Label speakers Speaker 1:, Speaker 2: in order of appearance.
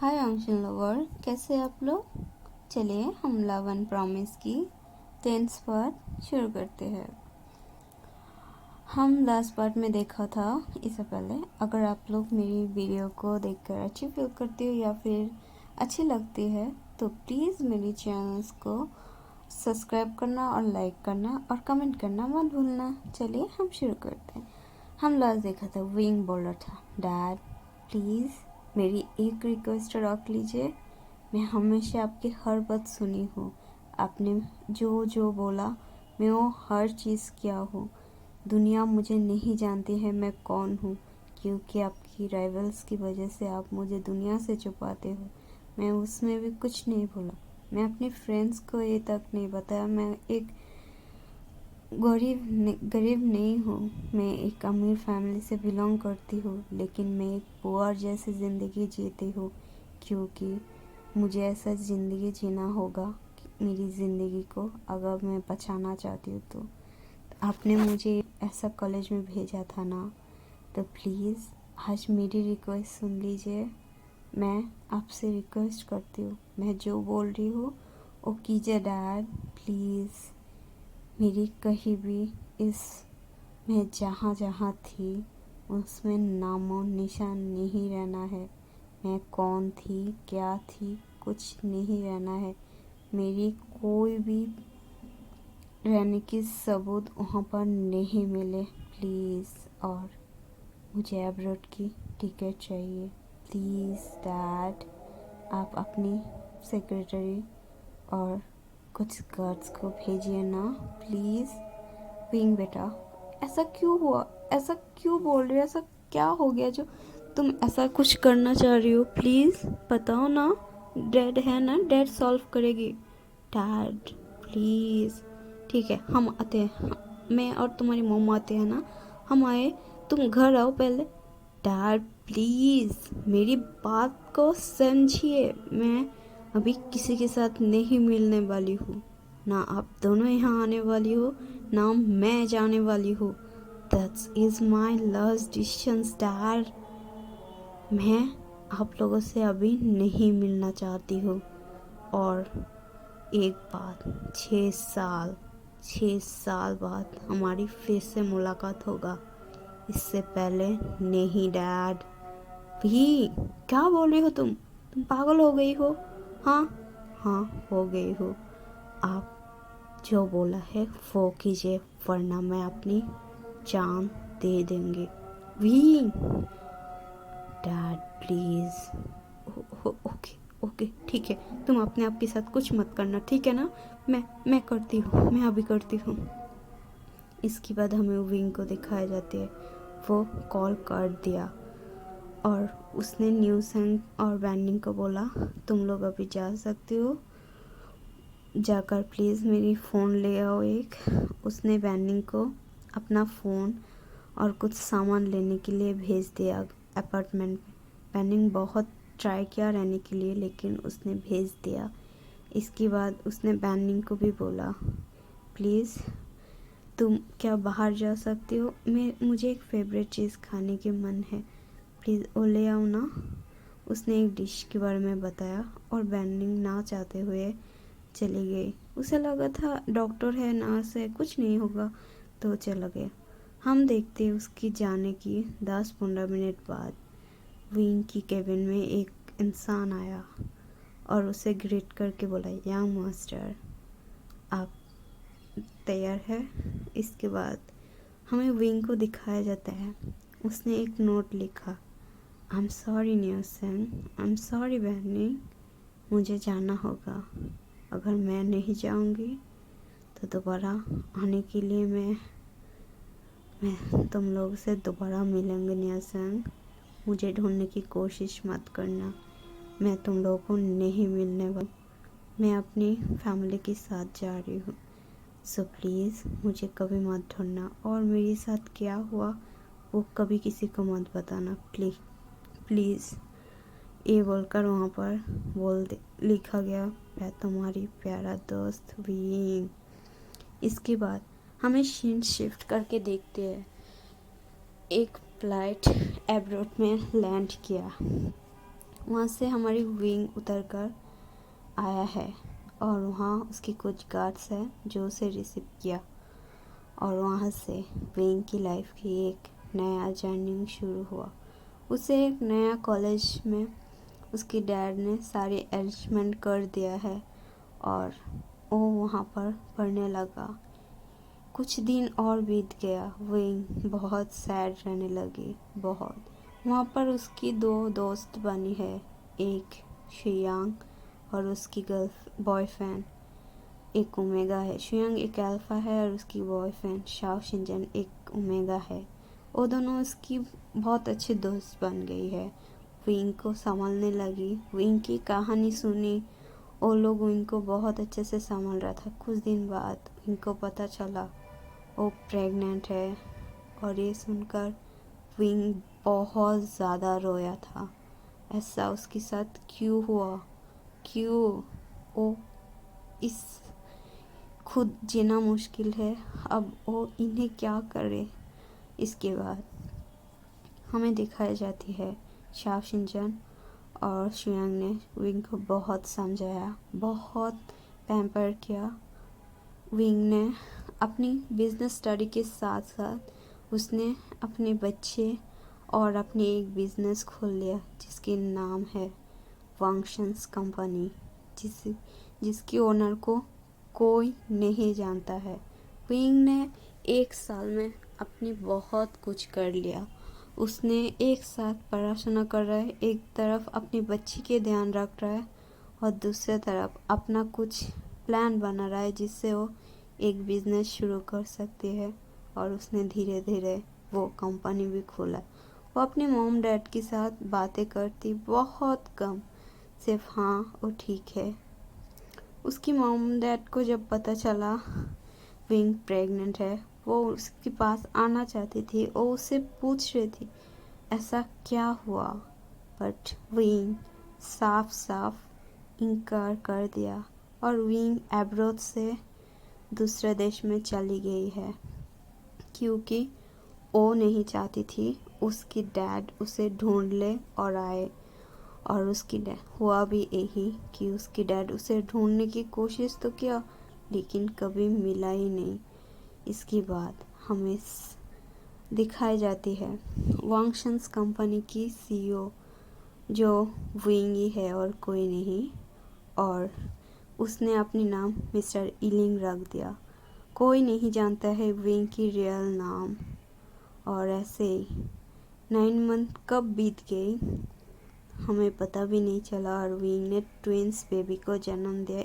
Speaker 1: हाय आंशन lover, कैसे आप लोग। चलिए हम लव एंड प्रॉमिस की 10th पार्ट शुरू करते हैं। हम लास्ट पार्ट में देखा था इससे पहले। अगर आप लोग मेरी वीडियो को देखकर अच्छी फील करते हो या फिर अच्छी लगती है तो प्लीज़ मेरी चैनल्स को सब्सक्राइब करना और लाइक करना और कमेंट करना मत भूलना। चलिए हम शुरू करते हैं। हम लास्ट देखा था विंग बोल रहा था, डैड प्लीज़ मेरी एक रिक्वेस्ट रख लीजिए। मैं हमेशा आपकी हर बात सुनी हूँ। आपने जो जो बोला मैं वो हर चीज़ किया हूँ। दुनिया मुझे नहीं जानती है मैं कौन हूँ, क्योंकि आपकी राइवल्स की वजह से आप मुझे दुनिया से छुपाते हो। मैं उसमें भी कुछ नहीं बोला। मैं अपने फ्रेंड्स को ये तक नहीं बताया। मैं एक गरीब नहीं हूँ। मैं एक अमीर फैमिली से बिलोंग करती हूँ, लेकिन मैं एक पुअर जैसी ज़िंदगी जीती हूँ, क्योंकि मुझे ऐसा ज़िंदगी जीना होगा कि मेरी ज़िंदगी को अगर मैं बचाना चाहती हूँ तो आपने मुझे ऐसा कॉलेज में भेजा था ना, तो प्लीज़ आज मेरी रिक्वेस्ट सुन लीजिए। मैं आपसे रिक्वेस्ट करती हूँ, मैं जो बोल रही हूँ वो कीजिए डैड प्लीज़। मेरी कहीं भी इस मैं जहाँ जहाँ थी उसमें नामो निशान नहीं रहना है। मैं कौन थी क्या थी कुछ नहीं रहना है। मेरी कोई भी रहने की सबूत वहाँ पर नहीं मिले प्लीज़। और मुझे अब्रॉड की टिकट चाहिए प्लीज़ डैड। आप अपनी सेक्रेटरी और कुछ गार्ड्स को भेजिए ना प्लीज़। विंग बेटा, ऐसा क्यों हुआ? ऐसा क्यों बोल रही हो? ऐसा क्या हो गया जो तुम ऐसा कुछ करना चाह रही हो? प्लीज़ बताओ ना। डैड है ना, डैड सॉल्व करेगी। Dad please. ठीक है हम आते हैं, मैं और तुम्हारी मॉम आते हैं ना। हम आए, तुम घर आओ पहले। डैड प्लीज़ मेरी बात को समझिए। मैं अभी किसी के साथ नहीं मिलने वाली हूँ। ना आप दोनों यहाँ आने वाली हो, ना मैं जाने वाली हूँ। That's is my last decision dad. मैं आप लोगों से अभी नहीं मिलना चाहती हूँ। और एक बात, 6 साल बाद हमारी फिर से मुलाकात होगा। इससे पहले नहीं डैड। भी क्या बोल रही हो तुम पागल हो गई हो? हाँ हाँ हो गई हो। आप जो बोला है वो कीजिए, वरना मैं अपनी जान दे देंगे। भी डैड प्लीज़। ओके ओके ठीक है, तुम अपने आप के साथ कुछ मत करना, ठीक है ना। मैं करती हूँ, मैं अभी करती हूँ। इसके बाद हमें विंग को दिखाए जाते हैं। वो कॉल कर दिया और उसने न्यूसेंग और बैंडिंग को बोला तुम लोग अभी जा सकते हो, जाकर प्लीज़ मेरी फ़ोन ले आओ एक। उसने बैंडिंग को अपना फ़ोन और कुछ सामान लेने के लिए भेज दिया अपार्टमेंट में। बैंडिंग बहुत ट्राई किया रहने के लिए, लेकिन उसने भेज दिया। इसके बाद उसने बैंडिंग को भी बोला प्लीज़ तुम क्या बाहर जा सकती हो, मुझे एक फेवरेट चीज़ खाने के मन है, प्लीज़ वो ले आओ ना। उसने एक डिश के बारे में बताया और बैंडिंग ना चाहते हुए चली गई। उसे लगा था डॉक्टर है नर्स है कुछ नहीं होगा, तो चला गया। हम देखते उसकी जाने की 10-15 मिनट बाद विंग की केबिन में एक इंसान आया और उसे ग्रीट करके बोला यंग मास्टर आप तैयार है। इसके बाद हमें विंग को दिखाया जाता है। उसने एक नोट लिखा, आई एम सॉरी न्यूसेंग, आई एम सॉरी बहनी, मुझे जाना होगा। अगर मैं नहीं जाऊंगी तो दोबारा आने के लिए मैं तुम लोग से दोबारा मिलेंगे न्यूसेंग। मुझे ढूंढने की कोशिश मत करना, मैं तुम लोगों को नहीं मिलने वाली। मैं अपनी फैमिली के साथ जा रही हूँ, सो प्लीज़ मुझे कभी मत ढूंढना और मेरे साथ क्या हुआ वो कभी किसी को मत बताना प्लीज़। ये बोलकर वहाँ पर लिखा गया मैं तुम्हारी प्यारा दोस्त विंग। इसके बाद हमें सीन शिफ्ट करके देखते हैं। एक फ्लाइट एब्रोड में लैंड किया। वहाँ से हमारी विंग उतर कर आया है और वहाँ उसके कुछ गार्ड्स हैं जो उसे रिसीव किया और वहाँ से विंग की लाइफ की एक नया जर्नी शुरू हुआ। उसे एक नया कॉलेज में उसके डैड ने सारे अरेंजमेंट कर दिया है और वो वहाँ पर पढ़ने लगा। कुछ दिन और बीत गया। विंग बहुत सैड रहने लगी, बहुत। वहाँ पर उसकी 2 दोस्त बनी है, एक शियांग और उसकी बॉयफ्रेंड एक ओमेगा है। शियांग एक अल्फा है और उसकी बॉयफ्रेंड शाओ शिंजन एक ओमेगा है। वो दोनों उसकी बहुत अच्छी दोस्त बन गई है। विंग को संभालने लगी, विंग की कहानी सुनी। वो लोग विंग को बहुत अच्छे से संभाल रहा था। कुछ दिन बाद विंग को पता चला वो प्रेग्नेंट है और ये सुनकर विंग बहुत ज़्यादा रोया था। ऐसा उसके साथ क्यों हुआ, क्यों? वो इस खुद जीना मुश्किल है, अब वो इन्हें क्या करे। इसके बाद हमें दिखाई जाती है शाओ शिनचन और शियांग ने विंग को बहुत समझाया, बहुत पैम्पर किया। विंग ने अपनी बिजनेस स्टडी के साथ साथ उसने अपने बच्चे और अपनी एक बिजनेस खोल लिया जिसके नाम है वांगशंस कंपनी, जिसकी ओनर को कोई नहीं जानता है। विंग ने 1 साल में अपनी बहुत कुछ कर लिया। उसने एक साथ पढ़ाशुना कर रहा है, एक तरफ अपनी बच्ची के ध्यान रख रहा है और दूसरी तरफ अपना कुछ प्लान बना रहा है जिससे वो एक बिजनेस शुरू कर सकती है। और उसने धीरे धीरे वो कंपनी भी खोला। वो अपने मॉम डैड के साथ बातें करती बहुत कम, सिर्फ हाँ वो ठीक है। उसकी मॉम डैड को जब पता चला विंग प्रेग्नेंट है, वो उसके पास आना चाहती थी, वो उससे पूछ रही थी ऐसा क्या हुआ, बट विंग साफ साफ इनकार कर दिया और विंग एब्रोड से दूसरे देश में चली गई है क्योंकि वो नहीं चाहती थी उसकी डैड उसे ढूंढ ले और आए। और उसकी डैड हुआ भी यही कि उसकी डैड उसे ढूंढने की कोशिश तो किया लेकिन कभी मिला ही नहीं। इसके बाद हमें दिखाई जाती है वांगशंस कंपनी की सीईओ जो विंग ही है और कोई नहीं, और उसने अपने नाम मिस्टर इलिंग रख दिया। कोई नहीं जानता है विंग की रियल नाम। और ऐसे ही 9 मंथ कब बीत गई हमें पता भी नहीं चला और विंग ने ट्विंस बेबी को जन्म दिया।